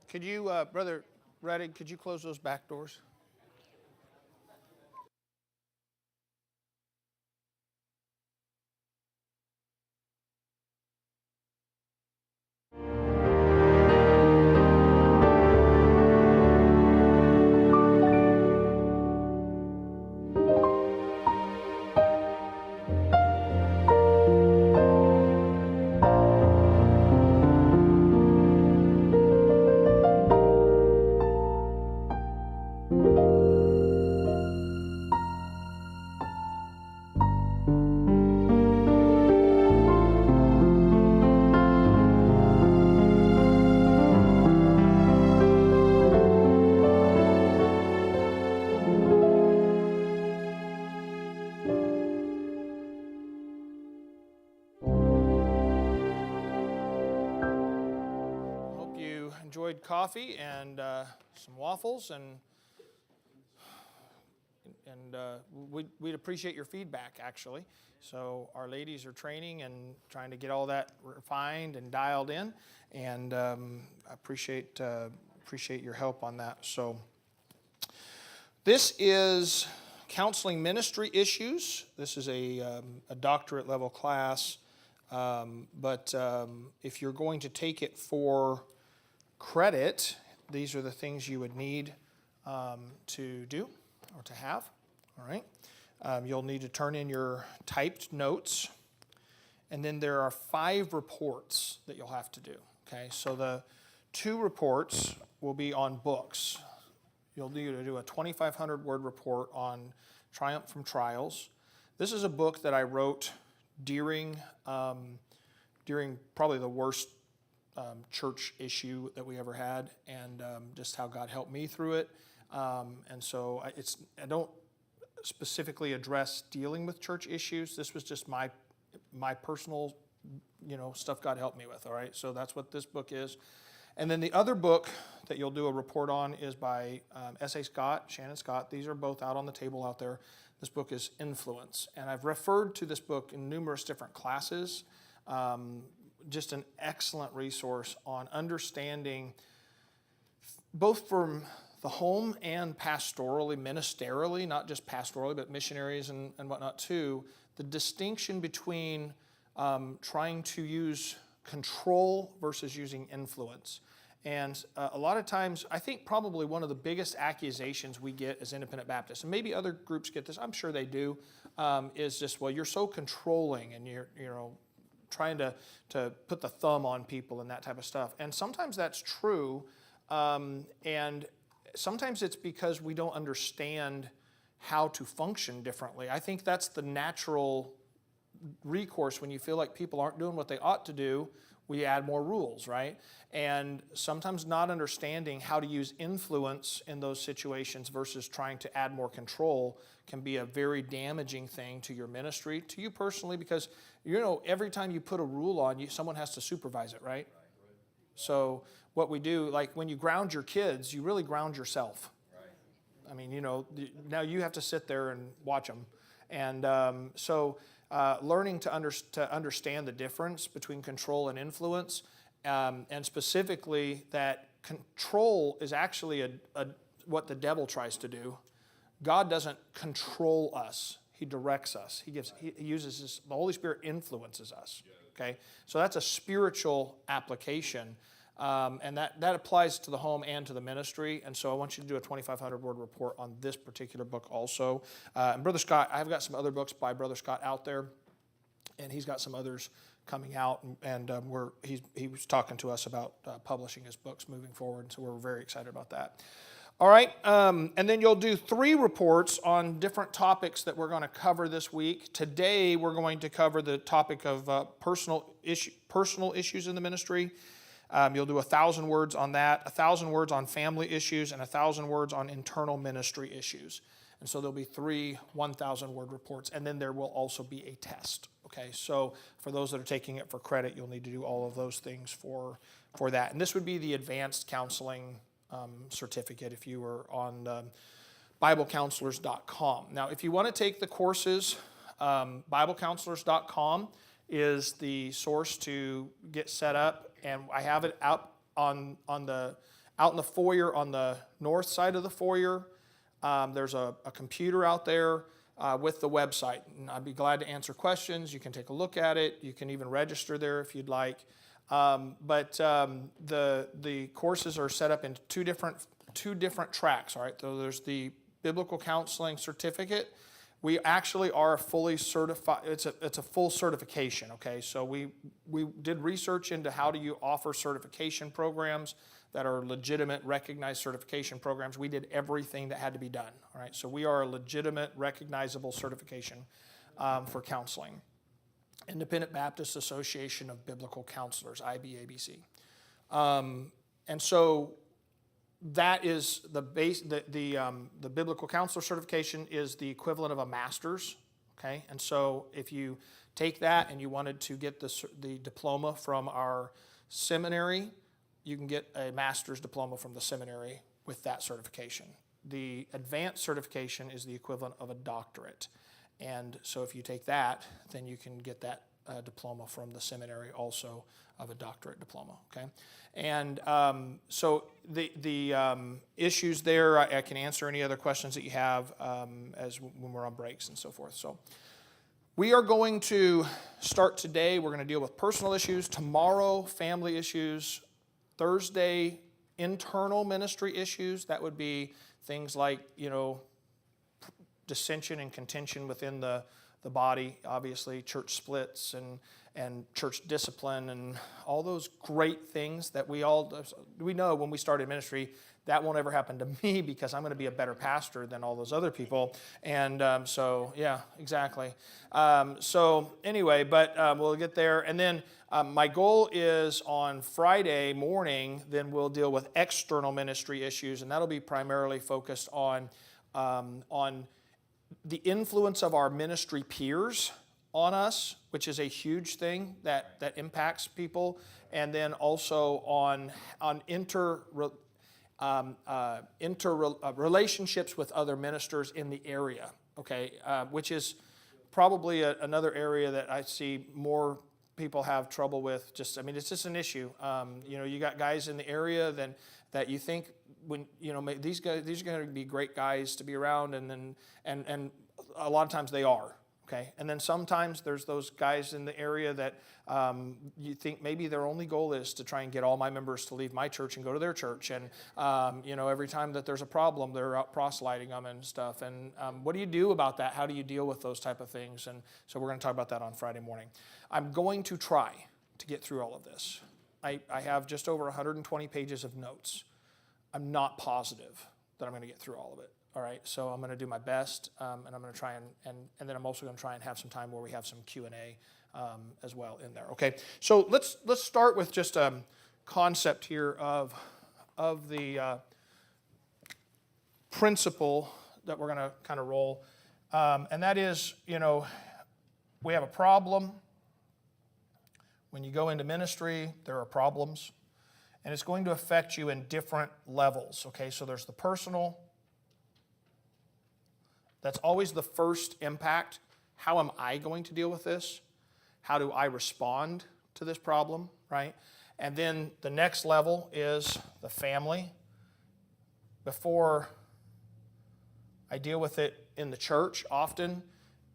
Could you, Brother Reddick, could you close those back doors? Enjoyed coffee and some waffles, and we'd appreciate your feedback, actually. So our ladies are training and trying to get all that refined and dialed in, and I appreciate your help on that. So this is counseling ministry issues. This is a doctorate level class, but if you're going to take it for credit, these are the things you would need to do or to have. All right. You'll need to turn in your typed notes, and then there are 5 reports that you'll have to do. Okay, so the 2 reports will be on books. You'll need to do a 2,500 word report on Triumph from Trials. This is a book that I wrote during probably the worst church issue that we ever had, and just how God helped me through it. And so I don't specifically address dealing with church issues. This was just my personal, stuff God helped me with. All right, so that's what this book is. And then the other book that you'll do a report on is by S.A. Scott, Shannon Scott. These are both out on the table out there. This book is Influence, and I've referred to this book in numerous different classes. Just an excellent resource on understanding, both from the home and pastorally, ministerially, not just pastorally, but missionaries and whatnot too, the distinction between trying to use control versus using influence. And a lot of times, I think probably one of the biggest accusations we get as Independent Baptists, and maybe other groups get this, I'm sure they do, is just, well, you're so controlling, and you're trying to put the thumb on people and that type of stuff. And sometimes that's true, and sometimes it's because we don't understand how to function differently. I think that's the natural recourse when you feel like people aren't doing what they ought to do. We add more rules, right? And sometimes not understanding how to use influence in those situations versus trying to add more control can be a very damaging thing to your ministry, to you personally, because every time you put a rule on, someone has to supervise it, right? So what we do, like when you ground your kids, you really ground yourself. Right. I mean, now you have to sit there and watch them. And learning to understand the difference between control and influence, and specifically that control is actually what the devil tries to do. God doesn't control us. He directs us. He uses the Holy Spirit influences us. Okay, so that's a spiritual application, and that applies to the home and to the ministry. And so I want you to do a 2,500 word report on this particular book also. And Brother Scott, I've got some other books by Brother Scott out there, and he's got some others coming out, and he was talking to us about publishing his books moving forward. So we're very excited about that. All right, and then you'll do 3 reports on different topics that we're going to cover this week. Today, we're going to cover the topic of personal issues in the ministry. You'll do 1,000 words on that, 1,000 words on family issues, and 1,000 words on internal ministry issues. And so there'll be 3 1,000-word reports, and then there will also be a test. Okay, so for those that are taking it for credit, you'll need to do all of those things for that. And this would be the advanced counseling certificate if you were on BibleCounselors.com. Now, if you want to take the courses, BibleCounselors.com is the source to get set up, and I have it out on the out in the foyer on the north side of the foyer, there's a computer out there with the website. And I'd be glad to answer questions. You can take a look at it. You can even register there if you'd like. But the courses are set up in two different tracks. All right, so there's the Biblical Counseling Certificate. We actually are fully certified. It's a full certification. Okay, so we did research into how do you offer certification programs that are legitimate, recognized certification programs. We did everything that had to be done. All right, so we are a legitimate, recognizable certification for counseling. Independent Baptist Association of Biblical Counselors, IBABC. And so that is the base. The Biblical Counselor certification is the equivalent of a master's. Okay, and so if you take that and you wanted to get the diploma from our seminary, you can get a master's diploma from the seminary with that certification. The advanced certification is the equivalent of a doctorate. And so if you take that, then you can get that diploma from the seminary also of a doctorate diploma, okay? And so the issues there, I can answer any other questions that you have when we're on breaks and so forth. So we are going to start today. We're going to deal with personal issues. Tomorrow, family issues. Thursday, internal ministry issues. That would be things like, dissension and contention within the body, obviously, church splits and church discipline and all those great things that we know when we started ministry. That won't ever happen to me because I'm going to be a better pastor than all those other people. And so, yeah, exactly. So anyway, but we'll get there. And then my goal is on Friday morning, then we'll deal with external ministry issues, and that'll be primarily focused on the influence of our ministry peers on us, which is a huge thing that impacts people, and then also on relationships with other ministers in the area, okay, which is probably another area that I see more people have trouble with. It's just an issue. You got guys in the area that you think these are going to be great guys to be around, and a lot of times they are. Okay, and then sometimes there's those guys in the area that you think maybe their only goal is to try and get all my members to leave my church and go to their church. And, every time that there's a problem, they're out proselyting them and stuff. And what do you do about that? How do you deal with those type of things? And so we're going to talk about that on Friday morning. I'm going to try to get through all of this. I have just over 120 pages of notes. I'm not positive that I'm going to get through all of it. All right, so I'm going to do my best, and I'm going to try and then I'm also going to try and have some time where we have some Q&A as well in there. Okay, so let's start with just a concept here of the principle that we're going to kind of roll, and that is, we have a problem. When you go into ministry, there are problems, and it's going to affect you in different levels. Okay, so there's the personal. That's always the first impact. How am I going to deal with this? How do I respond to this problem, right? And then the next level is the family. Before I deal with it in the church, often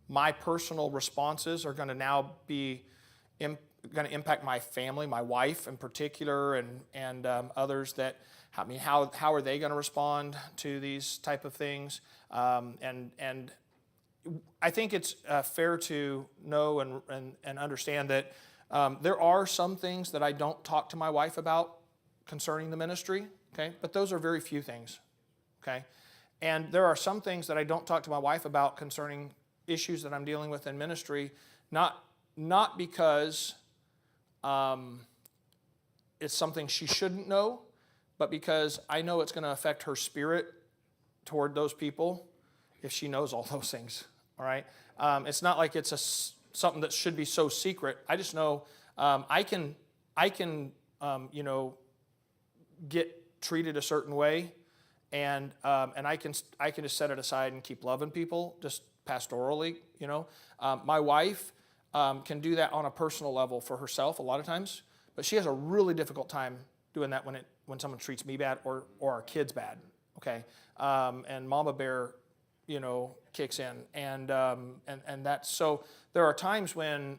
my personal responses are going to now be going to impact my family, my wife in particular, and others that. How are they going to respond to these type of things? And I think it's fair to know and understand that there are some things that I don't talk to my wife about concerning the ministry, okay? But those are very few things, okay? And there are some things that I don't talk to my wife about concerning issues that I'm dealing with in ministry, not because it's something she shouldn't know, but because I know it's going to affect her spirit toward those people if she knows all those things, all right? It's not like it's something that should be so secret. I just know I can get treated a certain way, and I can just set it aside and keep loving people just pastorally, My wife can do that on a personal level for herself a lot of times, but she has a really difficult time doing that when it when someone treats me bad or our kids bad, okay? And Mama Bear, kicks in. And that's, so there are times when,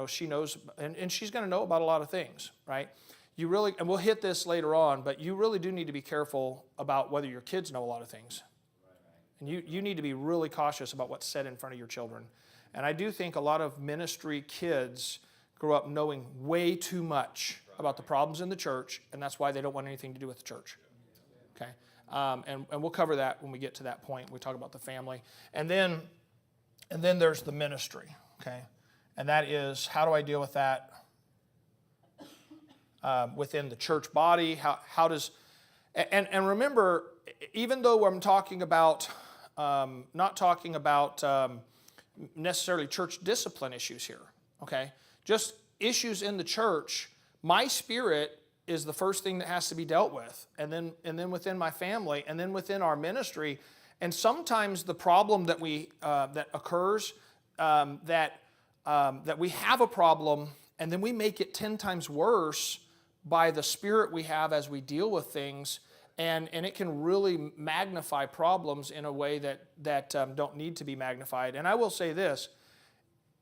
she knows, and she's going to know about a lot of things, right? You really, and we'll hit this later on, but you really do need to be careful about whether your kids know a lot of things. And you need to be really cautious about what's said in front of your children. And I do think a lot of ministry kids grow up knowing way too much about the problems in the church, and that's why they don't want anything to do with the church. Okay? And we'll cover that when we get to that point. We talk about the family. And then there's the ministry, okay? And that is, how do I deal with that within the church body? How does, and remember, even though I'm talking about, not talking about necessarily church discipline issues here, okay? Just issues in the church, my spirit is the first thing that has to be dealt with, and then within my family, and then within our ministry. And sometimes the problem that that occurs, that we have a problem, and then we make it 10 times worse by the spirit we have as we deal with things, and it can really magnify problems in a way that don't need to be magnified. And I will say this,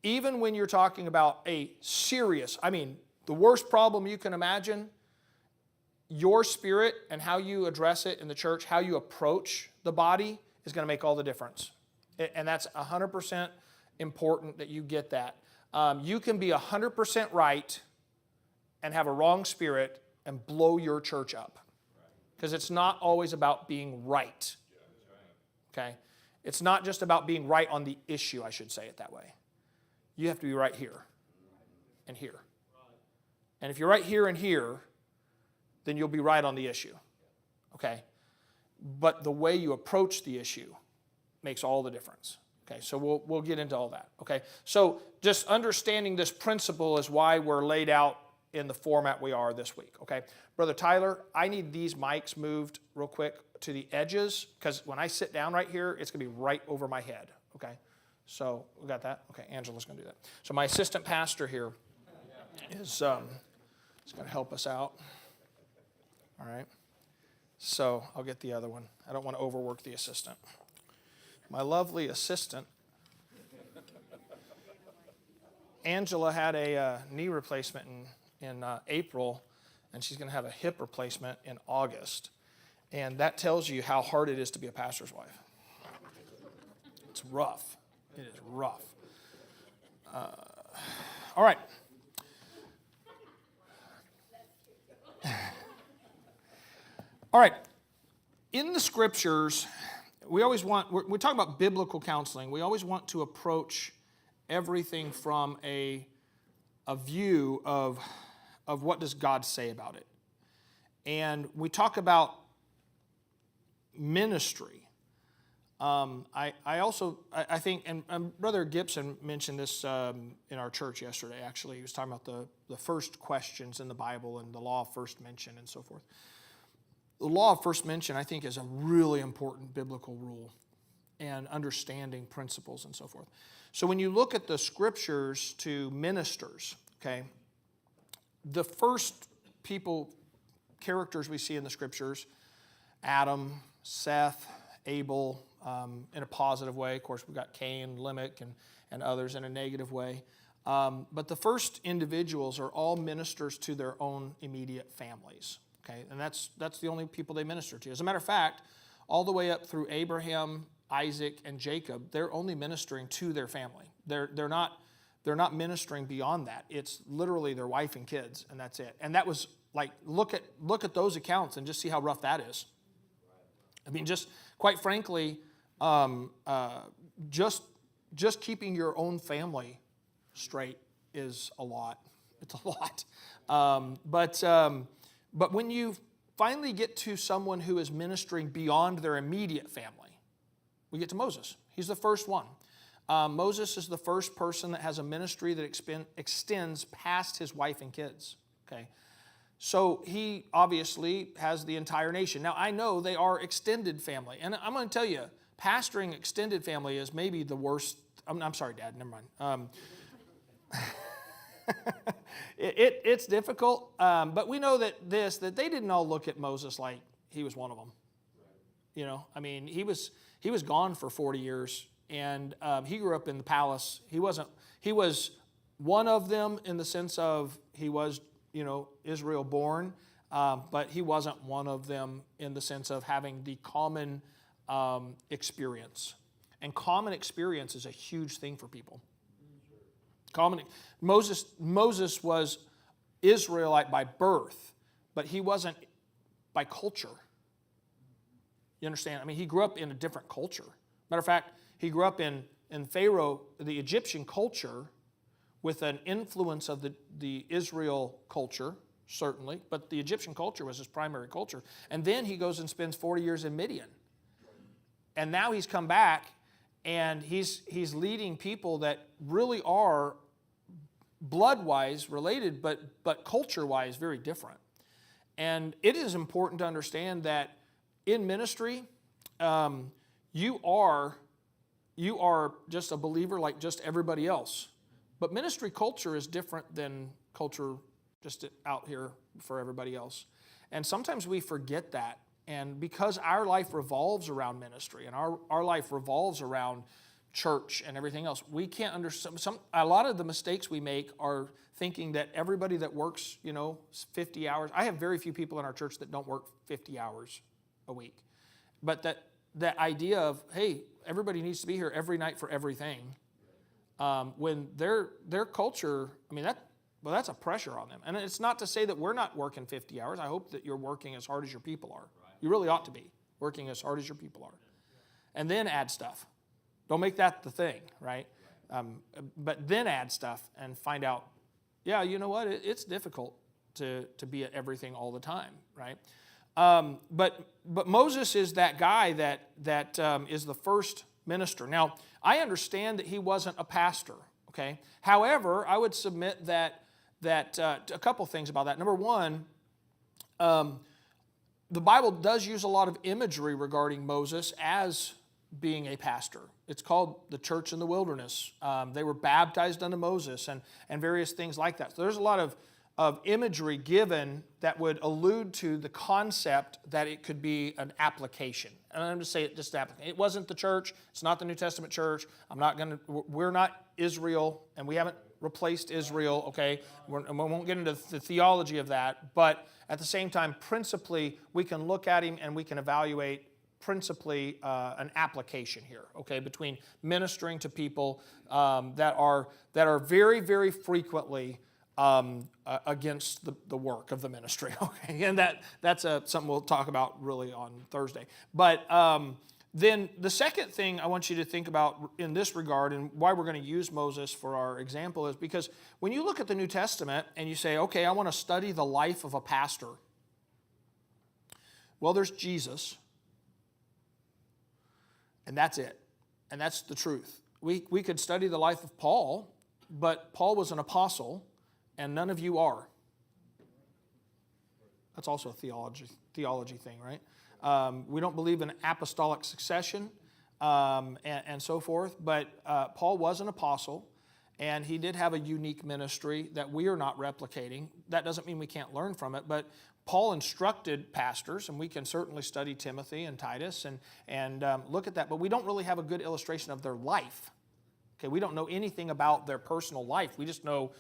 even when you're talking about a serious, the worst problem you can imagine, your spirit and how you address it in the church, how you approach the body is going to make all the difference. And that's 100% important that you get that. You can be 100% right and have a wrong spirit and blow your church up. Because it's not always about being right. Okay? It's not just about being right on the issue, I should say it that way. You have to be right here and here. And if you're right here and here, then you'll be right on the issue. Okay? But the way you approach the issue makes all the difference. Okay, so we'll get into all that. Okay? So just understanding this principle is why we're laid out in the format we are this week. Okay? Brother Tyler, I need these mics moved real quick to the edges, because when I sit down right here, it's going to be right over my head. Okay? So we got that? Okay, Angela's going to do that. So my assistant pastor here is going to help us out. All right? So I'll get the other one. I don't want to overwork the assistant. My lovely assistant, Angela, had a knee replacement in April, and she's going to have a hip replacement in August. And that tells you how hard it is to be a pastor's wife. It's rough. It is rough. All right. All right. In the scriptures, we talk about biblical counseling. We always want to approach everything from a view of what does God say about it. And we talk about ministry. I think, and Brother Gibson mentioned this in our church yesterday, actually. He was talking about the first questions in the Bible and the law of first mention and so forth. The law of first mention, I think, is a really important biblical rule and understanding principles and so forth. So when you look at the scriptures to ministers, okay, the first characters we see in the scriptures, Adam, Seth, Abel, in a positive way. Of course, we've got Cain, Lamech, and others in a negative way. But the first individuals are all ministers to their own immediate families. Okay, and that's the only people they minister to. As a matter of fact, all the way up through Abraham, Isaac, and Jacob, they're only ministering to their family. They're not ministering beyond that. It's literally their wife and kids, and that's it. And that was like, look at those accounts and just see how rough that is. I mean, just quite frankly, just keeping your own family straight is a lot. It's a lot. But when you finally get to someone who is ministering beyond their immediate family, we get to Moses. He's the first one. Moses is the first person that has a ministry that extends past his wife and kids. Okay, so he obviously has the entire nation. Now, I know they are extended family, and I'm going to tell you, pastoring extended family is maybe the worst. I'm sorry, Dad, never mind. It's difficult, but we know that they didn't all look at Moses like he was one of them. You know, I mean, he was gone for 40 years, and he grew up in the palace. He was one of them in the sense of he was, Israel born, but he wasn't one of them in the sense of having the common experience. And common experience is a huge thing for people. Moses was Israelite by birth, but he wasn't by culture. You understand? I mean, he grew up in a different culture. Matter of fact, he grew up in Pharaoh, the Egyptian culture, with an influence of the Israel culture, certainly, but the Egyptian culture was his primary culture. And then he goes and spends 40 years in Midian. And now he's come back, and he's leading people that really are blood-wise related, but culture-wise very different. And it is important to understand that in ministry, you are just a believer like just everybody else. But ministry culture is different than culture just out here for everybody else. And sometimes we forget that. And because our life revolves around ministry and our life revolves around church and everything else, we can't understand. A lot of the mistakes we make are thinking that everybody that works, 50 hours. I have very few people in our church that don't work 50 hours a week. But that idea of, hey, everybody needs to be here every night for everything, when their culture, I mean, that's a pressure on them. And it's not to say that we're not working 50 hours. I hope that you're working as hard as your people are. You really ought to be working as hard as your people are. And then add stuff. Don't make that the thing, right? But then add stuff and find out, yeah, you know what? It's difficult to be at everything all the time, right? But Moses is that guy that is the first minister. Now, I understand that he wasn't a pastor, okay? However, I would submit that a couple things about that. Number one, the Bible does use a lot of imagery regarding Moses as being a pastor. It's called the church in the wilderness. They were baptized unto Moses and various things like that. So there's a lot of imagery given that would allude to the concept that it could be an application. And I'm going to say it just application. It wasn't the church. It's not the New Testament church. We're not Israel, and we haven't replaced Israel, okay? And we won't get into the theology of that. But at the same time, principally, we can look at him and we can evaluate principally an application here, okay, between ministering to people that are very, very frequently against the work of the ministry, okay, and that's something we'll talk about really on Thursday. But then the second thing I want you to think about in this regard and why we're going to use Moses for our example is because when you look at the New Testament and you say, okay, I want to study the life of a pastor, well, there's Jesus. And that's it. And that's the truth. We could study the life of Paul, but Paul was an apostle, and none of you are. That's also a theology thing, right? We don't believe in apostolic succession and so forth, but Paul was an apostle, and he did have a unique ministry that we are not replicating. That doesn't mean we can't learn from it, but Paul instructed pastors, and we can certainly study Timothy and Titus and look at that, but we don't really have a good illustration of their life. Okay, we don't know anything about their personal life. We just know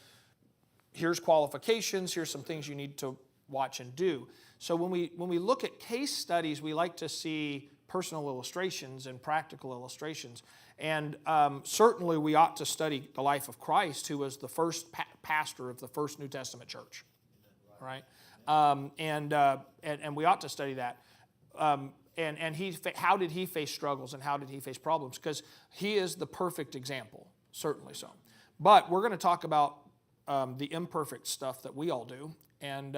here's qualifications, here's some things you need to watch and do. So when we look at case studies, we like to see personal illustrations and practical illustrations. And certainly we ought to study the life of Christ, who was the first pastor of the first New Testament church, right? And we ought to study that. And how did he face struggles and how did he face problems? Because he is the perfect example, certainly so. But we're going to talk about the imperfect stuff that we all do, and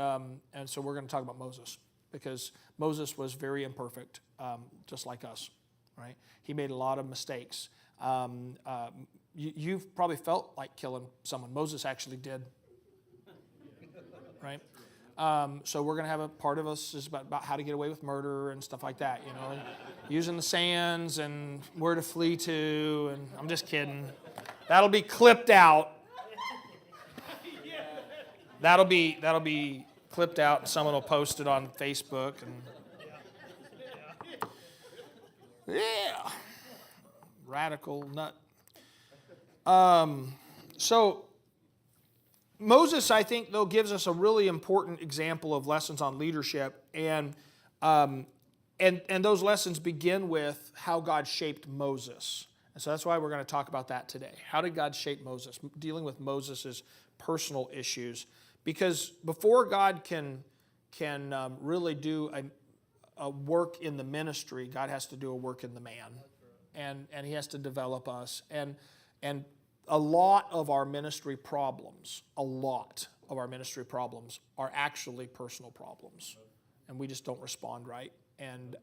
so we're going to talk about Moses, because Moses was very imperfect, just like us, right? He made a lot of mistakes. You've probably felt like killing someone. Moses actually did, right? So we're going to have a part of us is about how to get away with murder and stuff like that, you know, using the sands and where to flee to, and I'm just kidding. That'll be clipped out. That'll be clipped out, and someone will post it on Facebook. And yeah, radical nut. So Moses, I think, though, gives us a really important example of lessons on leadership, and those lessons begin with how God shaped Moses. And so that's why we're going to talk about that today. How did God shape Moses? Dealing with Moses' personal issues. Because before God can really do a work in the ministry, God has to do a work in the man. And he has to develop us. And a lot of our ministry problems, are actually personal problems. And we just don't respond right. And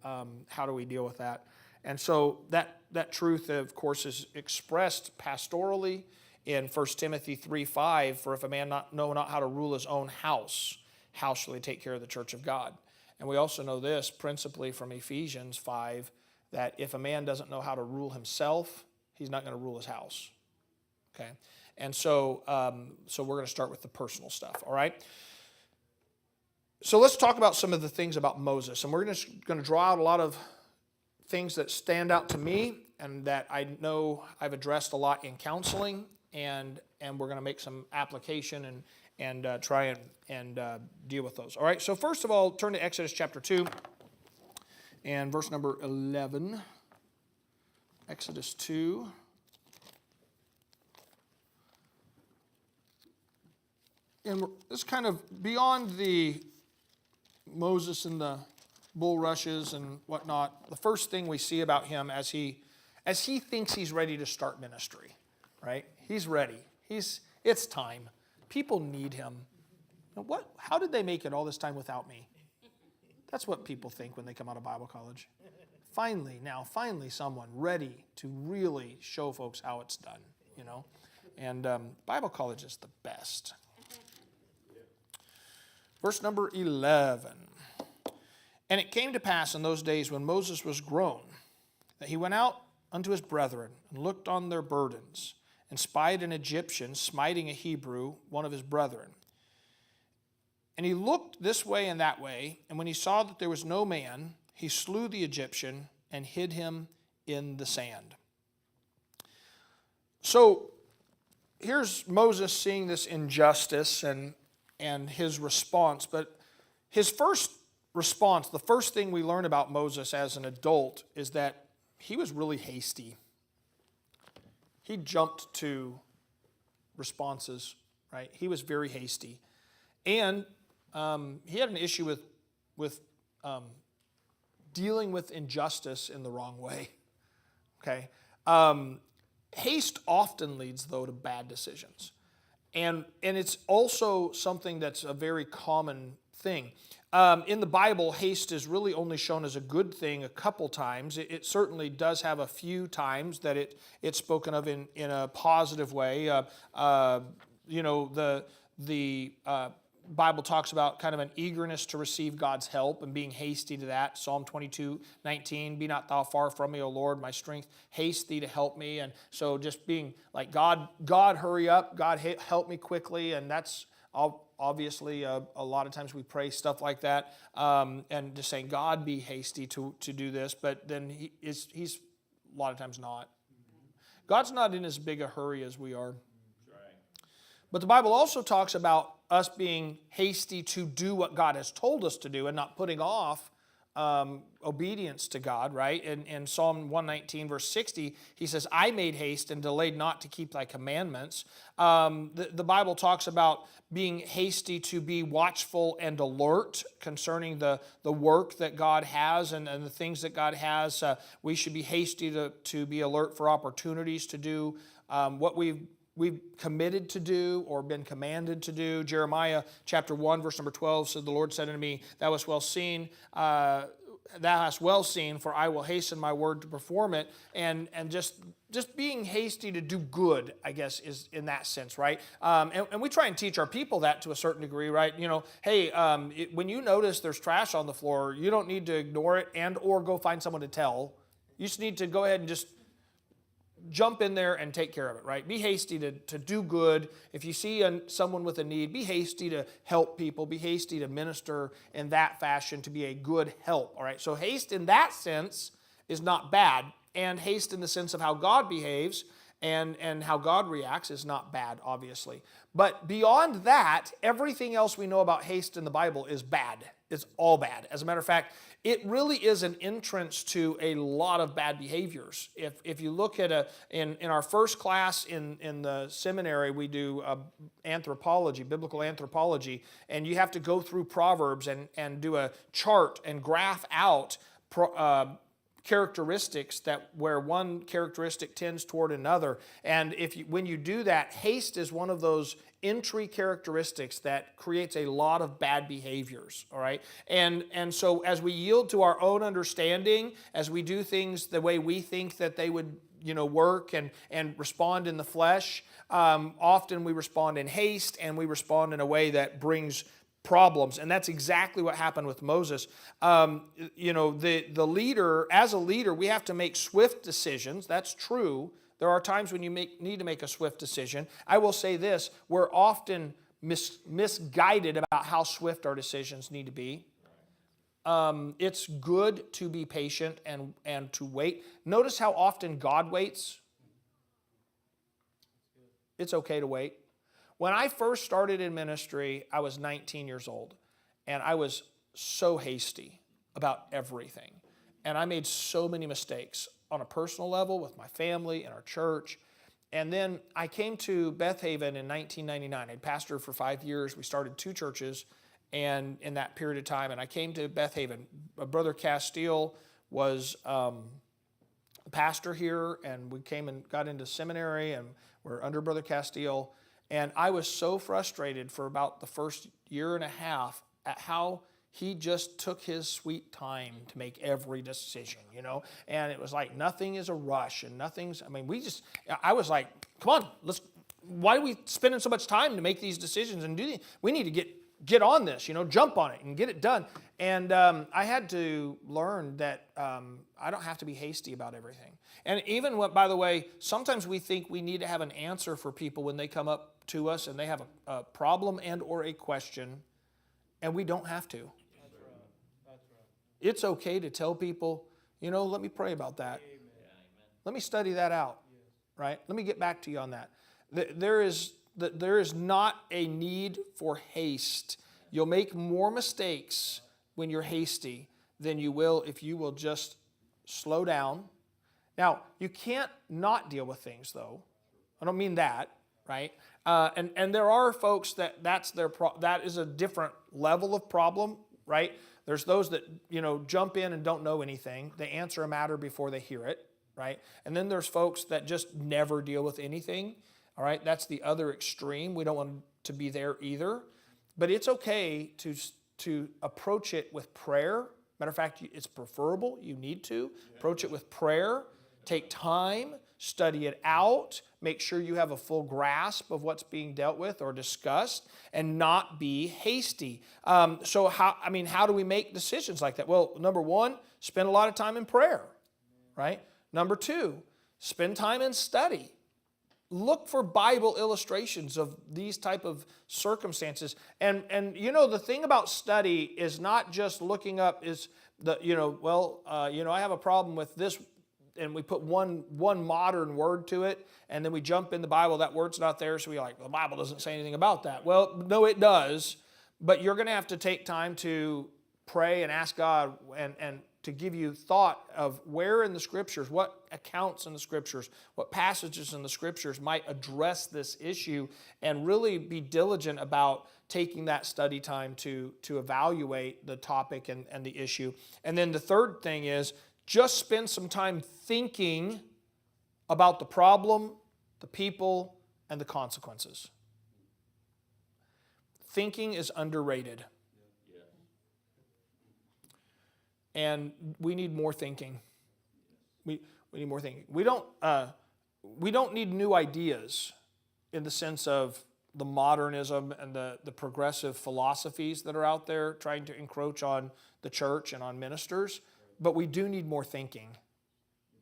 how do we deal with that? And so that truth, of course, is expressed pastorally in 1 Timothy 3:5, for if a man know not how to rule his own house, how shall he take care of the church of God? And we also know this principally from Ephesians 5, that if a man doesn't know how to rule himself, he's not going to rule his house. Okay? And so we're going to start with the personal stuff, all right? So let's talk about some of the things about Moses. And we're going to draw out a lot of things that stand out to me and that I know I've addressed a lot in counseling, and we're going to make some application and try and deal with those. All right, so first of all, turn to Exodus chapter 2 and verse number 11. Exodus 2. And this kind of beyond the Moses and the bulrushes and whatnot, the first thing we see about him as he thinks he's ready to start ministry, right? He's ready. It's time. People need him. How did they make it all this time without me? That's what people think when they come out of Bible college. Finally someone ready to really show folks how it's done, you know? And Bible college is the best. Verse number 11. And it came to pass in those days when Moses was grown, that he went out unto his brethren, and looked on their burdens, and spied an Egyptian smiting a Hebrew, one of his brethren. And he looked this way and that way, and when he saw that there was no man, he slew the Egyptian, and hid him in the sand. So here's Moses seeing this injustice and his response, but his first response, the first thing we learn about Moses as an adult, is that he was really hasty. He jumped to responses, right? He was very hasty. And he had an issue with dealing with injustice in the wrong way, okay? Haste often leads, though, to bad decisions. And it's also something that's a very common thing. In the Bible, haste is really only shown as a good thing a couple times. It certainly does have a few times that it's spoken of in a positive way. The Bible talks about kind of an eagerness to receive God's help and being hasty to that. Psalm 22:19, be not thou far from me, O Lord, my strength, haste thee to help me. And so just being like, God, hurry up, God, help me quickly. And that's obviously a lot of times we pray stuff like that, and just saying, God, be hasty to do this. But then he's a lot of times not. God's not in as big a hurry as we are. But the Bible also talks about us being hasty to do what God has told us to do and not putting off obedience to God, right? In Psalm 119, verse 60, he says, I made haste and delayed not to keep thy commandments. The Bible talks about being hasty to be watchful and alert concerning the work that God has and the things that God has. We should be hasty to be alert for opportunities to do what we've committed to do or been commanded to do. Jeremiah chapter 1, verse number 12 said, the Lord said unto me, thou hast well seen, for I will hasten my word to perform it. And just being hasty to do good, I guess, is in that sense, right? And we try and teach our people that to a certain degree, right? You know, hey, when you notice there's trash on the floor, you don't need to ignore it and or go find someone to tell. You just need to go ahead and just jump in there and take care of it, right? Be hasty to do good. If you see someone with a need, be hasty to help people. Be hasty to minister in that fashion, to be a good help, all right? So haste in that sense is not bad, and haste in the sense of how God behaves and how God reacts is not bad, obviously. But beyond that, everything else we know about haste in the Bible is bad. It's all bad. As a matter of fact, it really is an entrance to a lot of bad behaviors. If you look at in our first class in the seminary, we do anthropology, biblical anthropology, and you have to go through Proverbs and do a chart and graph out characteristics where one characteristic tends toward another. And when you do that, haste is one of those entry characteristics that creates a lot of bad behaviors, all right? And so as we yield to our own understanding, as we do things the way we think that they would work and respond in the flesh, often we respond in haste, and we respond in a way that brings problems. And that's exactly what happened with Moses. The leader, as a leader, we have to make swift decisions. That's true. There are times when you need to make a swift decision. I will say this, we're often misguided about how swift our decisions need to be. It's good to be patient and to wait. Notice how often God waits. It's okay to wait. When I first started in ministry, I was 19 years old, and I was so hasty about everything. And I made so many mistakes on a personal level with my family and our church. And then I came to Beth Haven in 1999. I pastored for 5 years. We started 2 churches and in that period of time, and I came to Beth Haven. Brother Castile was a pastor here, and we came and got into seminary, and we're under Brother Castile. And I was so frustrated for about the first year and a half at how he just took his sweet time to make every decision, And it was like nothing is a rush and I was like, come on, why are we spending so much time to make these decisions and do these? We need to get on this, jump on it and get it done. And I had to learn that I don't have to be hasty about everything. And even by the way, sometimes we think we need to have an answer for people when they come up to us and they have a problem and or a question, and we don't have to. That's right. It's okay to tell people, let me pray about that. Amen. Let me study that out, right? Let me get back to you on that. There is not a need for haste. You'll make more mistakes when you're hasty than you will if you will just slow down. Now, you can't not deal with things, though. I don't mean that, right? And there are folks that is a different level of problem, right? There's those that, jump in and don't know anything. They answer a matter before they hear it, right? And then there's folks that just never deal with anything, all right? That's the other extreme. We don't want to be there either. But it's okay to approach it with prayer. Matter of fact, it's preferable. You need to approach it with prayer. Take time, study it out, make sure you have a full grasp of what's being dealt with or discussed, and not be hasty. So how do we make decisions like that? Well, number one, spend a lot of time in prayer, right? Number two, spend time in study. Look for Bible illustrations of these type of circumstances. And the thing about study is not just looking up I have a problem with this, and we put one modern word to it, and then we jump in the Bible, that word's not there, so we're like, the Bible doesn't say anything about that. Well, no, it does, but you're going to have to take time to pray and ask God and to give you thought of where in the Scriptures, what accounts in the Scriptures, what passages in the Scriptures might address this issue, and really be diligent about taking that study time to evaluate the topic and the issue. And then the third thing is, just spend some time thinking about the problem, the people, and the consequences. Thinking is underrated. And we need more thinking. We need more thinking. We don't need new ideas in the sense of the modernism and the progressive philosophies that are out there trying to encroach on the church and on ministers. But we do need more thinking,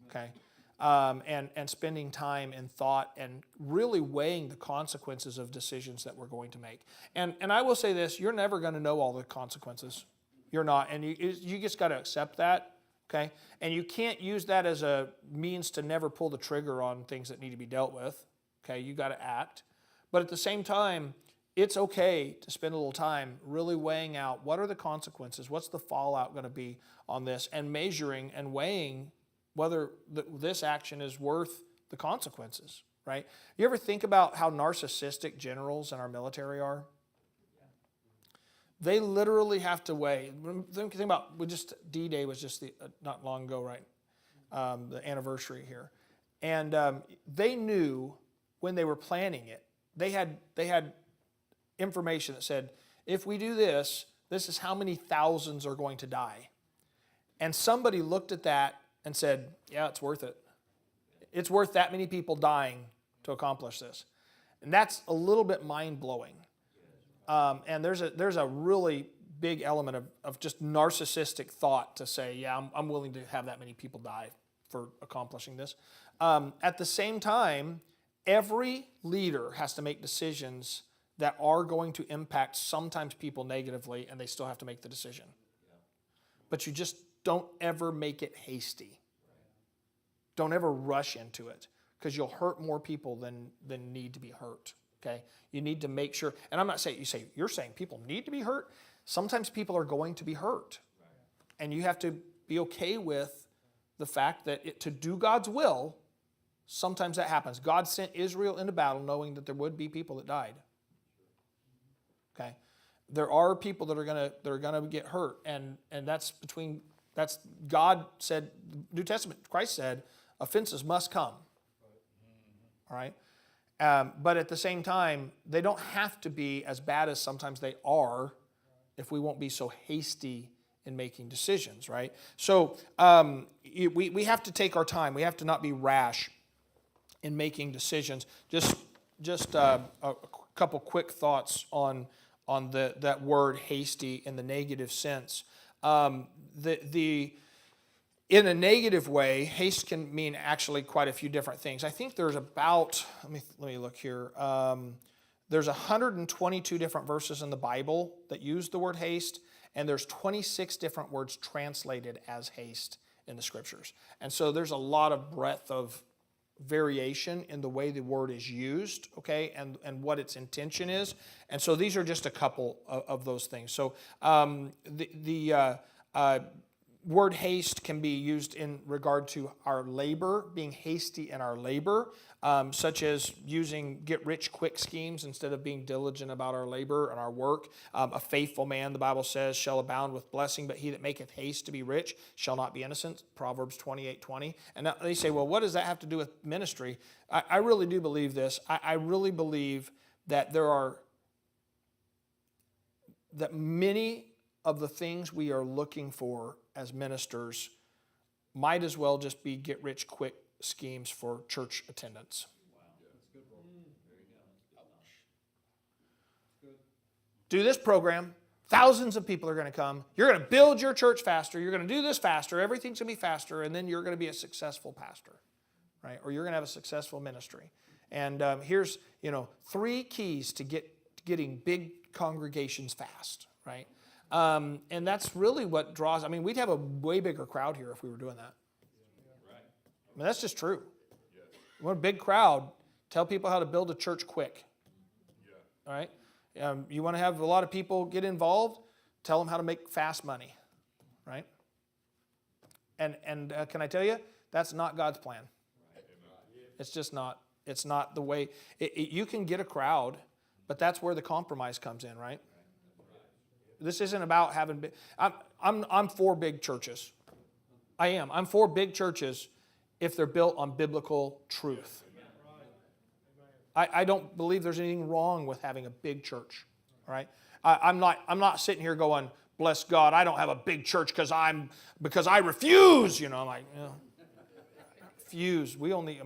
okay? and spending time in thought and really weighing the consequences of decisions that we're going to make. And I will say this, you're never going to know all the consequences. You're not, and you just got to accept that, okay? And you can't use that as a means to never pull the trigger on things that need to be dealt with, okay? You got to act. But at the same time, it's okay to spend a little time really weighing out what are the consequences, what's the fallout going to be on this, and measuring and weighing whether this action is worth the consequences, right? You ever think about how narcissistic generals in our military are? They literally have to weigh. Think about, D-Day was just not long ago, right? The anniversary here. And they knew when they were planning it, they had information that said, if we do this, this is how many thousands are going to die. And somebody looked at that and said, yeah, it's worth it. It's worth that many people dying to accomplish this. And that's a little bit mind-blowing. And there's a really big element of just narcissistic thought to say, yeah, I'm willing to have that many people die for accomplishing this. At the same time, every leader has to make decisions that are going to impact sometimes people negatively, and they still have to make the decision. But you just don't ever make it hasty. Don't ever rush into it, because you'll hurt more people than need to be hurt. Okay? You need to make sure, and I'm not saying, you're saying people need to be hurt. Sometimes people are going to be hurt. And you have to be okay with the fact that to do God's will, sometimes that happens. God sent Israel into battle knowing that there would be people that died. Okay? There are people that are gonna get hurt, and that's God said, New Testament, Christ said, offenses must come. All right? But at the same time, they don't have to be as bad as sometimes they are if we won't be so hasty in making decisions, right? So we have to take our time. We have to not be rash in making decisions. Just a couple quick thoughts on that word hasty in the negative sense. In a negative way, haste can mean actually quite a few different things. I think there's about, let me look here. There's 122 different verses in the Bible that use the word haste, and there's 26 different words translated as haste in the Scriptures. And so there's a lot of breadth of variation in the way the word is used, okay, and what its intention is. And so these are just a couple of those things. So the word haste can be used in regard to our labor, being hasty in our labor, such as using get-rich-quick schemes instead of being diligent about our labor and our work. A faithful man, the Bible says, shall abound with blessing, but he that maketh haste to be rich shall not be innocent, Proverbs 28:20. And now they say, well, what does that have to do with ministry? I really do believe this. I really believe that that many of the things we are looking for as ministers might as well just be get-rich-quick schemes for church attendance. Do this program. Thousands of people are going to come. You're going to build your church faster. You're going to do this faster. Everything's going to be faster, and then you're going to be a successful pastor, right? Or you're going to have a successful ministry. And here's 3 keys to getting big congregations fast, right? And that's really what draws. We'd have a way bigger crowd here if we were doing that. That's just true. You want a big crowd, tell people how to build a church quick. All right? You want to have a lot of people get involved, tell them how to make fast money. Right? And can I tell you, that's not God's plan. It's just not. It's not the way. You can get a crowd, but that's where the compromise comes in, right? This isn't about having big. I'm for big churches. I am. I'm for big churches if they're built on biblical truth. I don't believe there's anything wrong with having a big church. All right. I'm not sitting here going, bless God, I don't have a big church because I refuse. I'm like, refuse. We only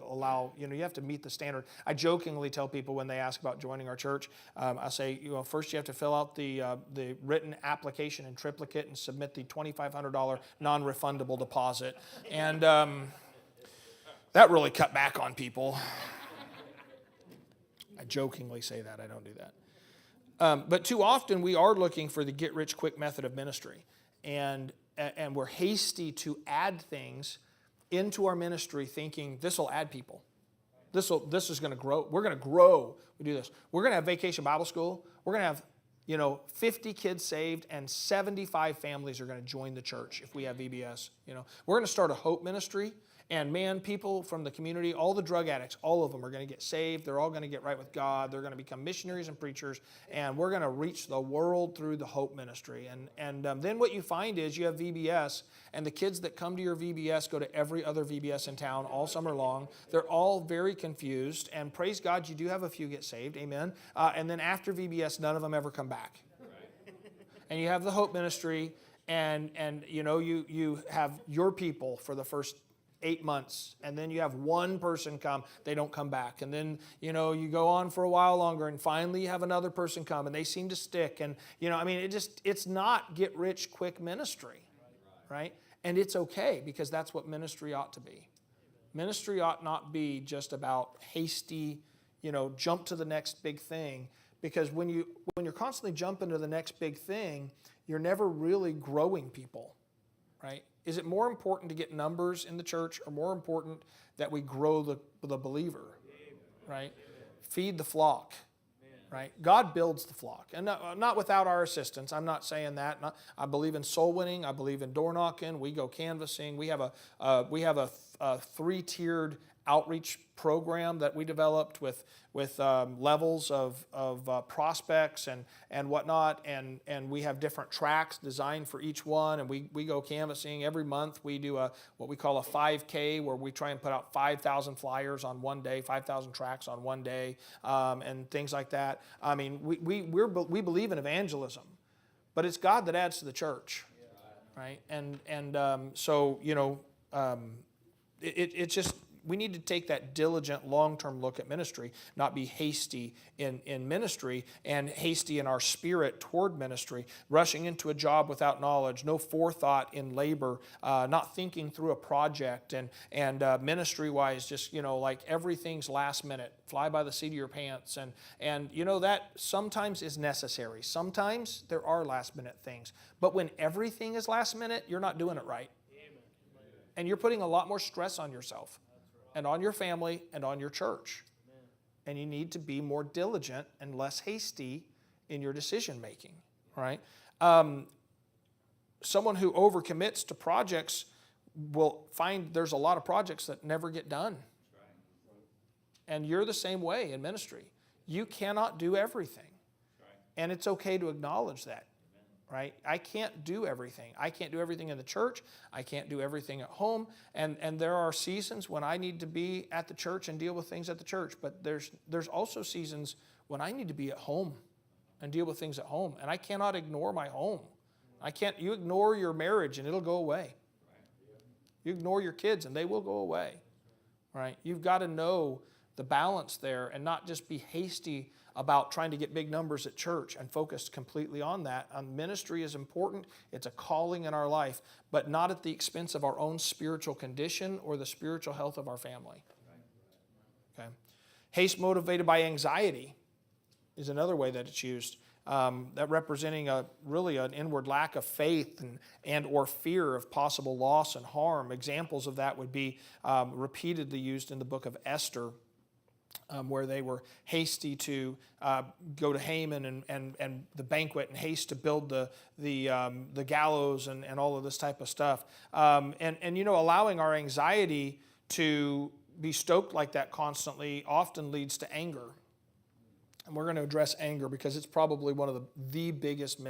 allow, you have to meet the standard. I jokingly tell people when they ask about joining our church, I say, first you have to fill out the written application in triplicate and submit the $2,500 non-refundable deposit. And That really cut back on people. I jokingly say that. I don't do that. But too often we are looking for the get-rich-quick method of ministry. And we're hasty to add things into our ministry thinking this will add people. This is going to grow. We're going to grow. We do this. We're going to have Vacation Bible School. We're going to have 50 kids saved, and 75 families are going to join the church if we have VBS. We're going to start a hope ministry, and man, people from the community, all the drug addicts, all of them are going to get saved. They're all going to get right with God. They're going to become missionaries and preachers, and we're going to reach the world through the hope ministry. And then what you find is you have VBS, and the kids that come to your VBS go to every other VBS in town all summer long. They're all very confused, and praise God, you do have a few get saved, amen. And then after VBS, none of them ever come back. And you have the hope ministry, and you have your people for the first 8 months, and then you have one person come, they don't come back, and then you go on for a while longer, and finally you have another person come, and they seem to stick, and it's not get rich quick ministry, right? And it's okay, because that's what ministry ought to be. Ministry ought not be just about hasty, jump to the next big thing, because when you're constantly jumping to the next big thing, you're never really growing people, right? Is it more important to get numbers in the church, or more important that we grow the believer, right? Feed the flock, right? God builds the flock, and not without our assistance. I'm not saying that. I believe in soul winning. I believe in door knocking. We go canvassing. We have a 3-tiered outreach program that we developed with levels of prospects and whatnot, and we have different tracks designed for each one, and we go canvassing every month. We do what we call a 5K, where we try and put out 5,000 flyers on one day, 5,000 tracks on one day, and things like that. I mean, we believe in evangelism, but it's God that adds to the church, right? So it's just, we need to take that diligent, long-term look at ministry, not be hasty in ministry and hasty in our spirit toward ministry, rushing into a job without knowledge, no forethought in labor, not thinking through a project, and ministry-wise, just, like everything's last minute, fly by the seat of your pants, and that sometimes is necessary. Sometimes there are last-minute things, but when everything is last minute, you're not doing it right. And you're putting a lot more stress on yourself, and on your family, and on your church. And you need to be more diligent and less hasty in your decision making, right? Someone who overcommits to projects will find there's a lot of projects that never get done. And you're the same way in ministry. You cannot do everything. And it's okay to acknowledge that. Right? I can't do everything. I can't do everything in the church. I can't do everything at home. And there are seasons when I need to be at the church and deal with things at the church. But there's also seasons when I need to be at home and deal with things at home. And I cannot ignore my home. You ignore your marriage and it'll go away. You ignore your kids and they will go away. Right? You've got to know the balance there and not just be hasty about trying to get big numbers at church and focus completely on that. Ministry is important. It's a calling in our life, but not at the expense of our own spiritual condition or the spiritual health of our family. Okay. Haste motivated by anxiety is another way that it's used. That representing really an inward lack of faith and or fear of possible loss and harm. Examples of that would be repeatedly used in the book of Esther, where they were hasty to go to Haman and the banquet, and haste to build the gallows and all of this type of stuff. Allowing our anxiety to be stoked like that constantly often leads to anger. And we're going to address anger because it's probably one of the biggest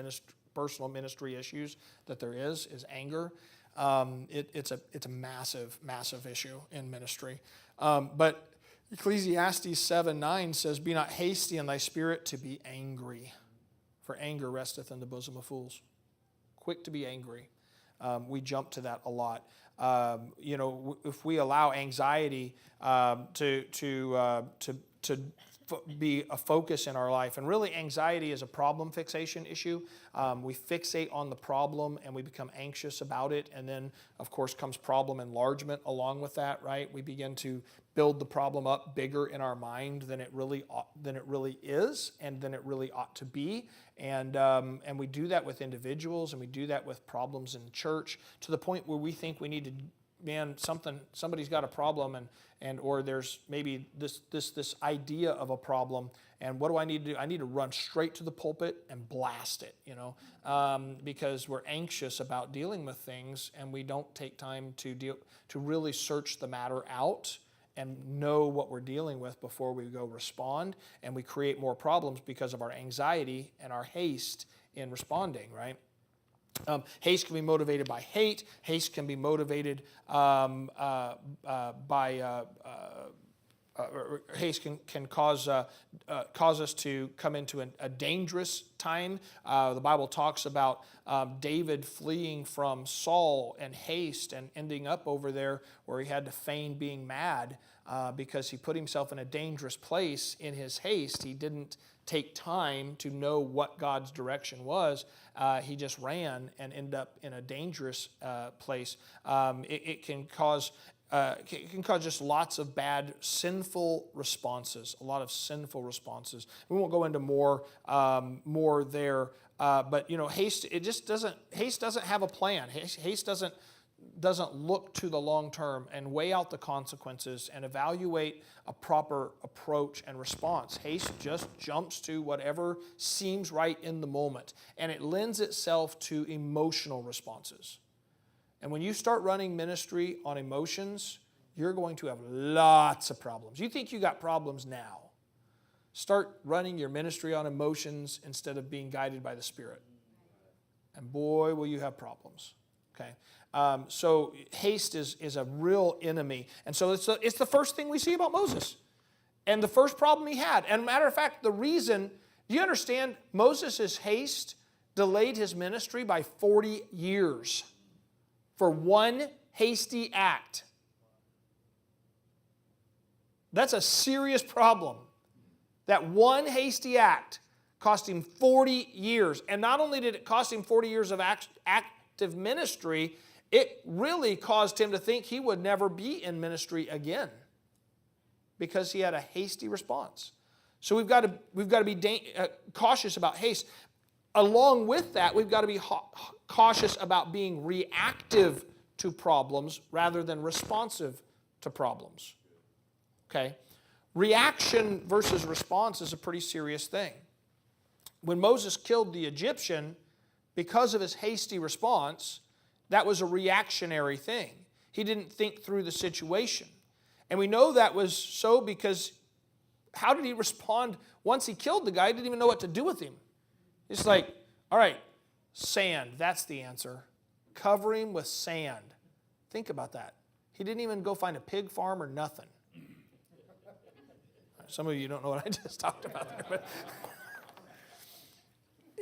personal ministry issues that there is anger. It's a massive, massive issue in ministry. But Ecclesiastes 7:9 says, "Be not hasty in thy spirit to be angry, for anger resteth in the bosom of fools." Quick to be angry. We jump to that a lot. If we allow anxiety to be a focus in our life. And really, anxiety is a problem fixation issue. We fixate on the problem and we become anxious about it. And then, of course, comes problem enlargement along with that, right? We begin to build the problem up bigger in our mind than it really is and than it really ought to be. And we do that with individuals, and we do that with problems in church, to the point where we think we need to, somebody's got a problem, or there's maybe this idea of a problem, and what do I need to do? I need to run straight to the pulpit and blast it, because we're anxious about dealing with things, and we don't take time to really search the matter out and know what we're dealing with before we go respond, and we create more problems because of our anxiety and our haste in responding, right? Haste can be motivated by hate. Haste can be motivated haste can cause us to come into a dangerous time. The Bible talks about David fleeing from Saul in haste and ending up over there where he had to feign being mad because he put himself in a dangerous place in his haste. He didn't take time to know what God's direction was. He just ran and ended up in a dangerous place. It can cause just lots of bad, sinful responses, a lot of sinful responses. We won't go into more there, but haste doesn't have a plan. Haste doesn't look to the long term and weigh out the consequences and evaluate a proper approach and response. Haste just jumps to whatever seems right in the moment, and it lends itself to emotional responses. And when you start running ministry on emotions, you're going to have lots of problems. You think you got problems now. Start running your ministry on emotions instead of being guided by the Spirit. And boy, will you have problems. Okay? So haste is a real enemy. And so it's the first thing we see about Moses. And the first problem he had. And matter of fact, do you understand, Moses' haste delayed his ministry by 40 years. For one hasty act. That's a serious problem. That one hasty act cost him 40 years. And not only did it cost him 40 years of active ministry, it really caused him to think he would never be in ministry again because he had a hasty response. So we've got to be cautious about haste. Along with that, we've got to be cautious about being reactive to problems rather than responsive to problems. Okay? Reaction versus response is a pretty serious thing. When Moses killed the Egyptian, because of his hasty response, that was a reactionary thing. He didn't think through the situation. And we know that was so because how did he respond once he killed the guy? He didn't even know what to do with him. It's like, all right, sand, that's the answer. Cover him with sand. Think about that. He didn't even go find a pig farm or nothing. Some of you don't know what I just talked about there, but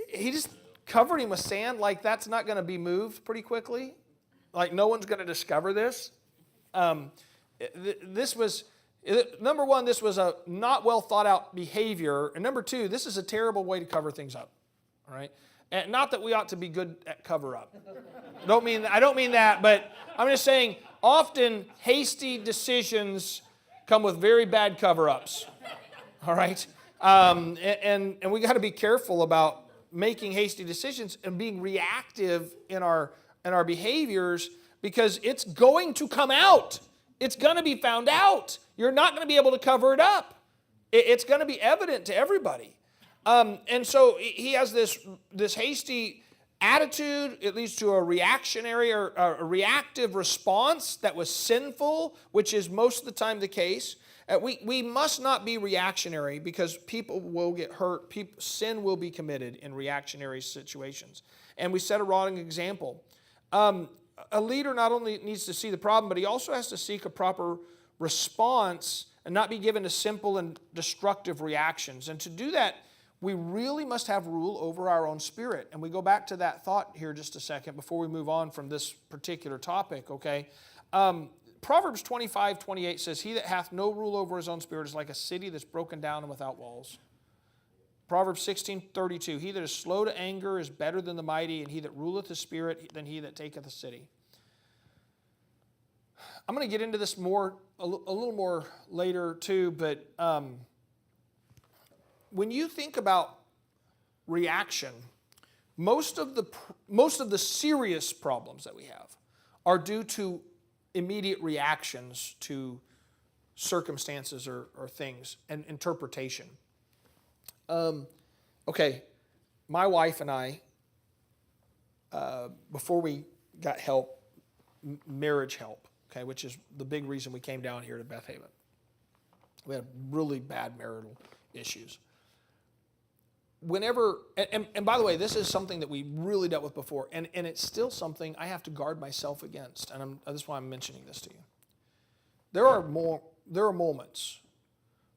he just covered him with sand like that's not going to be moved pretty quickly. Like no one's going to discover this. This was, number one, this was a not well thought out behavior. And number two, this is a terrible way to cover things up. All right? And not that we ought to be good at cover up. I don't mean that, but I'm just saying often hasty decisions come with very bad cover-ups. All right? And we got to be careful about making hasty decisions and being reactive in our behaviors because it's going to come out. It's going to be found out. You're not going to be able to cover it up. It's going to be evident to everybody. And so he has this hasty attitude. It leads to a reactionary or a reactive response that was sinful, which is most of the time the case. We must not be reactionary because people will get hurt. Sin will be committed in reactionary situations. And we set a wrong example. A leader not only needs to see the problem, but he also has to seek a proper response and not be given to simple and destructive reactions. And to do that, we really must have rule over our own spirit. And we go back to that thought here just a second before we move on from this particular topic, okay? Proverbs 25:28 says, he that hath no rule over his own spirit is like a city that's broken down and without walls. Proverbs 16:32, he that is slow to anger is better than the mighty, and he that ruleth his spirit than he that taketh a city. I'm going to get into this more a little more later too, but when you think about reaction, most of the serious problems that we have are due to immediate reactions to circumstances or things and interpretation. Okay, my wife and I, before we got help, marriage help, okay, which is the big reason we came down here to Beth Haven. We had really bad marital issues. Whenever, and by the way, this is something that we really dealt with before, and it's still something I have to guard myself against, and that's why I'm mentioning this to you. There are moments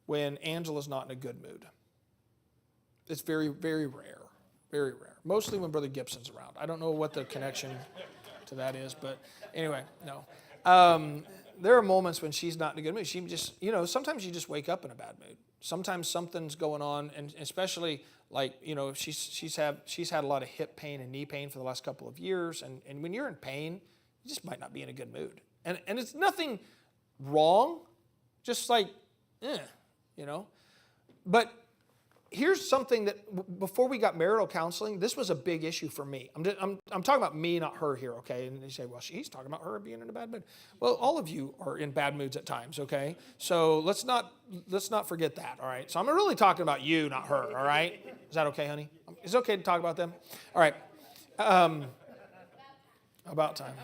when Angela's not in a good mood. It's very, very rare, very rare. Mostly when Brother Gibson's around. I don't know what the connection to that is, but anyway, no. There are moments when she's not in a good mood. She just, sometimes you just wake up in a bad mood. Sometimes something's going on, and especially like, she's had a lot of hip pain and knee pain for the last couple of years, and when you're in pain, you just might not be in a good mood. And it's nothing wrong, just like, But here's something that before we got marital counseling, this was a big issue for me. I'm talking about me, not her here, okay? And they say, well, he's talking about her being in a bad mood. Well, all of you are in bad moods at times, okay? So let's not forget that, all right? So I'm really talking about you, not her, all right? Is that okay, honey? Is it okay to talk about them? All right. About time.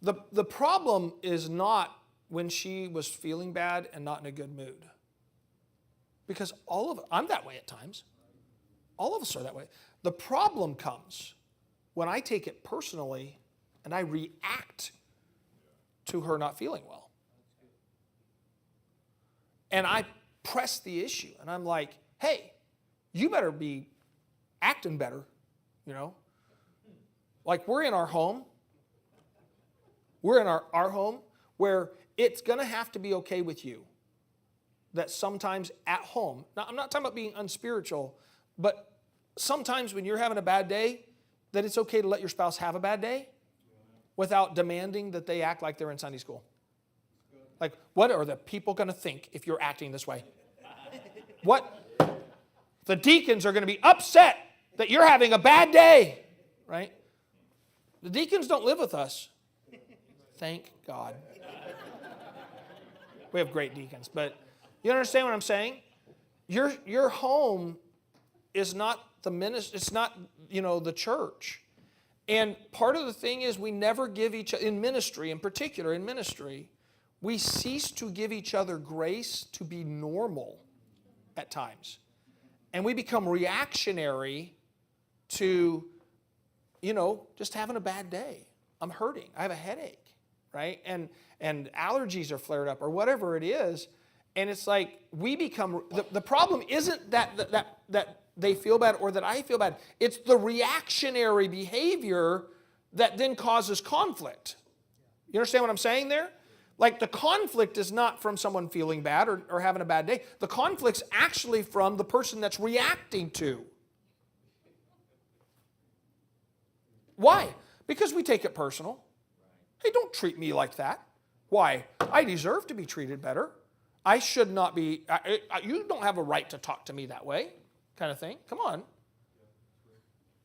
The problem is not when she was feeling bad and not in a good mood. Because I'm that way at times. All of us are that way. The problem comes when I take it personally and I react to her not feeling well. And I press the issue and I'm like, hey, you better be acting better, Like we're in our home. We're in our home where it's going to have to be okay with you that sometimes at home, now I'm not talking about being unspiritual, but sometimes when you're having a bad day, that it's okay to let your spouse have a bad day without demanding that they act like they're in Sunday school. Like, what are the people going to think if you're acting this way? What? The deacons are going to be upset that you're having a bad day, right? The deacons don't live with us. Thank God. We have great deacons, but you understand what I'm saying? Your home is not the ministry. It's not, the church. And part of the thing is we never give each other, in ministry, in particular in ministry, we cease to give each other grace to be normal at times. And we become reactionary to, just having a bad day. I'm hurting. I have a headache, right? And allergies are flared up or whatever it is. And it's like we become, the problem isn't that they feel bad or that I feel bad. It's the reactionary behavior that then causes conflict. You understand what I'm saying there? Like the conflict is not from someone feeling bad or having a bad day. The conflict's actually from the person that's reacting to. Why? Because we take it personal. Hey, don't treat me like that. Why? I deserve to be treated better. I should not be, you don't have a right to talk to me that way, kind of thing. Come on.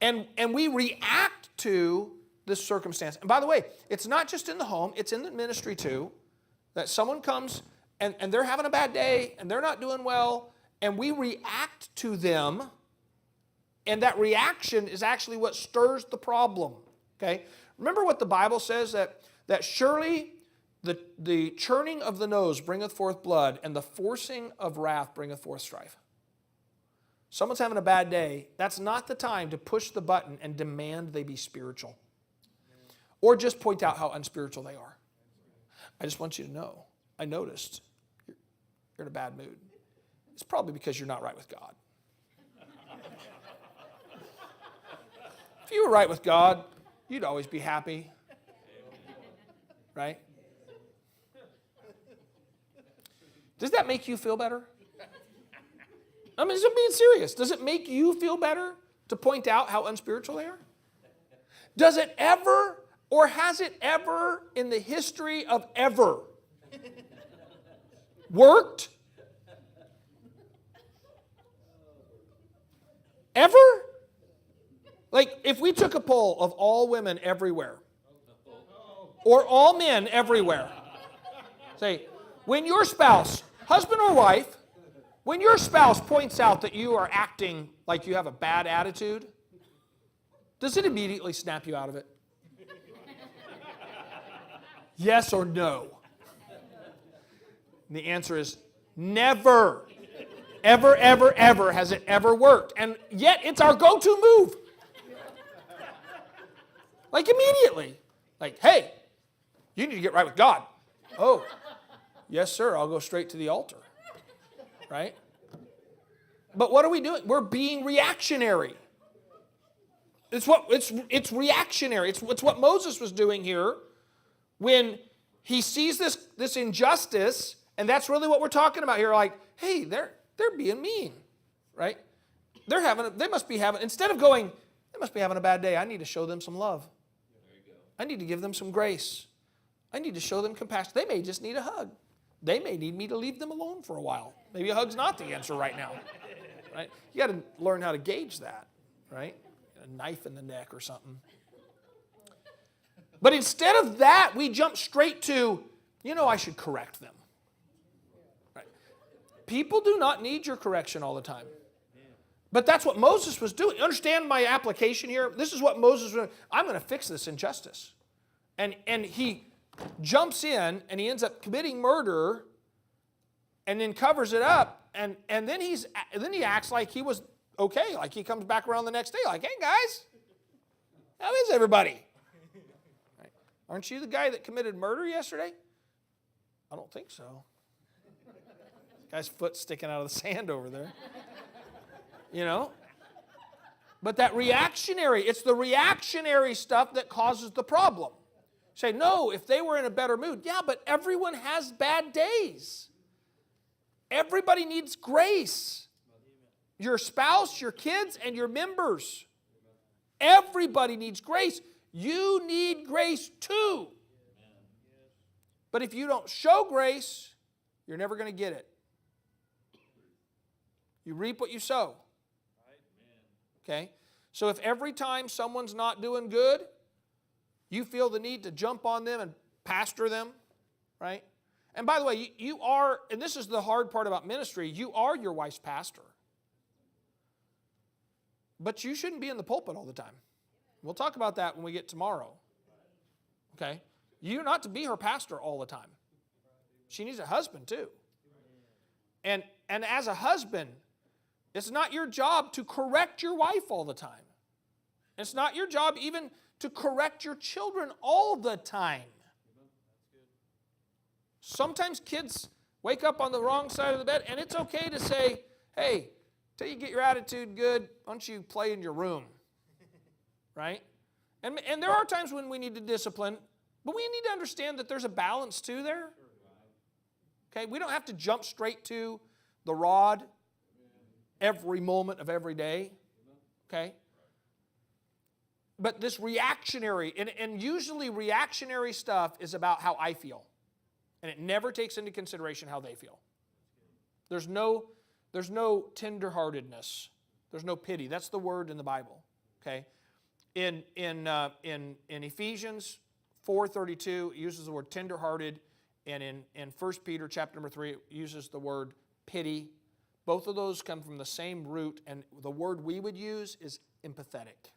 And we react to this circumstance. And by the way, it's not just in the home, it's in the ministry too, that someone comes and they're having a bad day and they're not doing well, and we react to them, and that reaction is actually what stirs the problem, okay? Remember what the Bible says, that surely the churning of the nose bringeth forth blood, and the forcing of wrath bringeth forth strife. Someone's having a bad day. That's not the time to push the button and demand they be spiritual. Or just point out how unspiritual they are. I just want you to know, I noticed you're in a bad mood. It's probably because you're not right with God. If you were right with God, you'd always be happy. right? Does that make you feel better? I mean, I'm being serious. Does it make you feel better to point out how unspiritual they are? Does it ever, or has it ever in the history of ever worked? Ever? Like, if we took a poll of all women everywhere, or all men everywhere, say, when your spouse, husband or wife, when your spouse points out that you are acting like you have a bad attitude, does it immediately snap you out of it? Yes or no? And the answer is never. Ever, ever, ever has it ever worked. And yet it's our go-to move. Like immediately. Like, hey, you need to get right with God. Oh, yes, sir, I'll go straight to the altar. Right? But what are we doing? We're being reactionary. It's reactionary. It's what Moses was doing here when he sees this injustice, and that's really what we're talking about here. Like, hey, they're being mean, right? They must be having, instead of going, they must be having a bad day, I need to show them some love. I need to give them some grace. I need to show them compassion. They may just need a hug. They may need me to leave them alone for a while. Maybe a hug's not the answer right now, right? You got to learn how to gauge that, right? A knife in the neck or something. But instead of that, we jump straight to, I should correct them. Right? People do not need your correction all the time. But that's what Moses was doing. Understand my application here? This is what Moses was doing. I'm going to fix this injustice. And he jumps in and he ends up committing murder and then covers it up. And then he acts like he was okay. Like he comes back around the next day like, hey guys, how is everybody? Right? Aren't you the guy that committed murder yesterday? I don't think so. Guy's foot sticking out of the sand over there. But that it's the reactionary stuff that causes the problem. Say, no, if they were in a better mood. Yeah, but everyone has bad days. Everybody needs grace. Your spouse, your kids, and your members. Everybody needs grace. You need grace too. But if you don't show grace, you're never going to get it. You reap what you sow. Okay? So if every time someone's not doing good, you feel the need to jump on them and pastor them, right? And by the way, you are, and this is the hard part about ministry, you are your wife's pastor. But you shouldn't be in the pulpit all the time. We'll talk about that when we get tomorrow. Okay? You're not to be her pastor all the time. She needs a husband too. And as a husband, it's not your job to correct your wife all the time. It's not your job even to correct your children all the time. Sometimes kids wake up on the wrong side of the bed, and it's okay to say, hey, till you get your attitude good, why don't you play in your room? Right? And there are times when we need to discipline, but we need to understand that there's a balance too there. Okay? We don't have to jump straight to the rod every moment of every day. Okay? But this reactionary, and usually reactionary stuff is about how I feel. And it never takes into consideration how they feel. There's no tenderheartedness. There's no pity. That's the word in the Bible. Okay? In Ephesians 4:32, it uses the word tenderhearted, and in 1 Peter chapter number 3, it uses the word pity. Both of those come from the same root, and the word we would use is empathetic.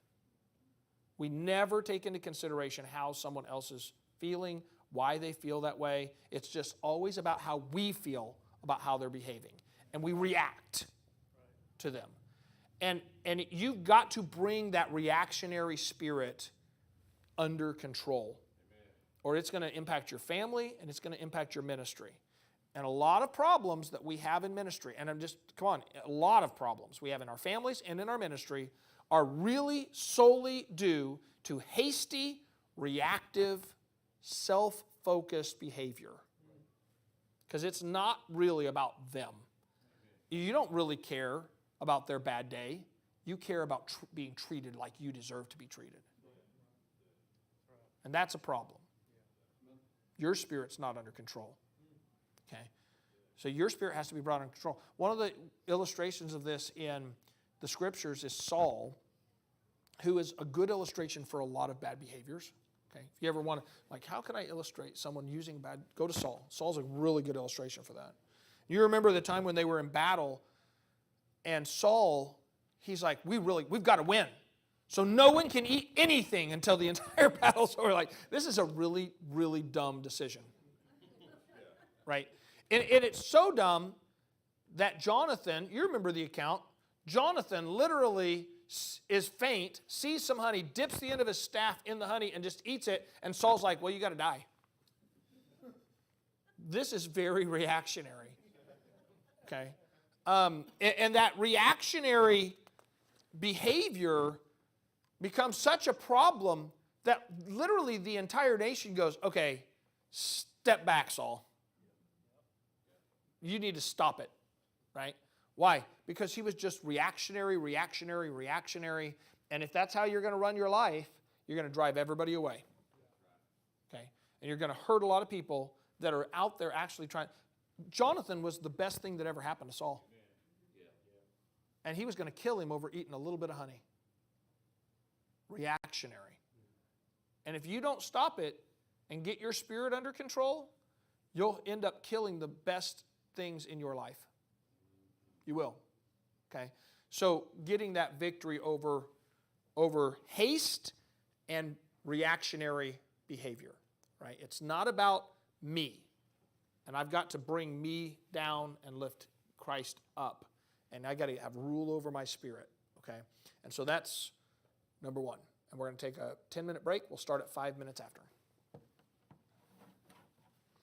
We never take into consideration how someone else is feeling, why they feel that way. It's just always about how we feel about how they're behaving. And we react to them. And you've got to bring that reactionary spirit under control. Or it's going to impact your family and it's going to impact your ministry. And a lot of problems that we have in ministry, and a lot of problems we have in our families and in our ministry are really solely due to hasty, reactive, me-focused behavior. Because it's not really about them. You don't really care about their bad day. You care about being treated like you deserve to be treated. And that's a problem. Your spirit's not under control. Okay? So your spirit has to be brought under control. One of the illustrations of this in the scriptures is Saul, who is a good illustration for a lot of bad behaviors. Okay? If you ever want to, like, how can I illustrate someone using bad, go to Saul. Saul's a really good illustration for that. You remember the time when they were in battle, and Saul, he's like, we've got to win. So no one can eat anything until the entire battle's over. Like, this is a really, really dumb decision. Right? And it's so dumb that Jonathan, you remember the account, Jonathan literally is faint, sees some honey, dips the end of his staff in the honey and just eats it, and Saul's like, well, you got to die. This is very reactionary. Okay? And that reactionary behavior becomes such a problem that literally the entire nation goes, okay, step back, Saul. You need to stop it, right? Why? Because he was just reactionary, and if that's how you're going to run your life, you're going to drive everybody away, okay? And you're going to hurt a lot of people that are out there actually trying. Jonathan was the best thing that ever happened to Saul. And he was going to kill him over eating a little bit of honey. Reactionary. And if you don't stop it and get your spirit under control, you'll end up killing the best things in your life. You will. Okay? So getting that victory over haste and reactionary behavior. Right? It's not about me. And I've got to bring me down and lift Christ up. And I got to have rule over my spirit. Okay? And so that's number one. And we're going to take a 10-minute break. We'll start at 5 minutes after.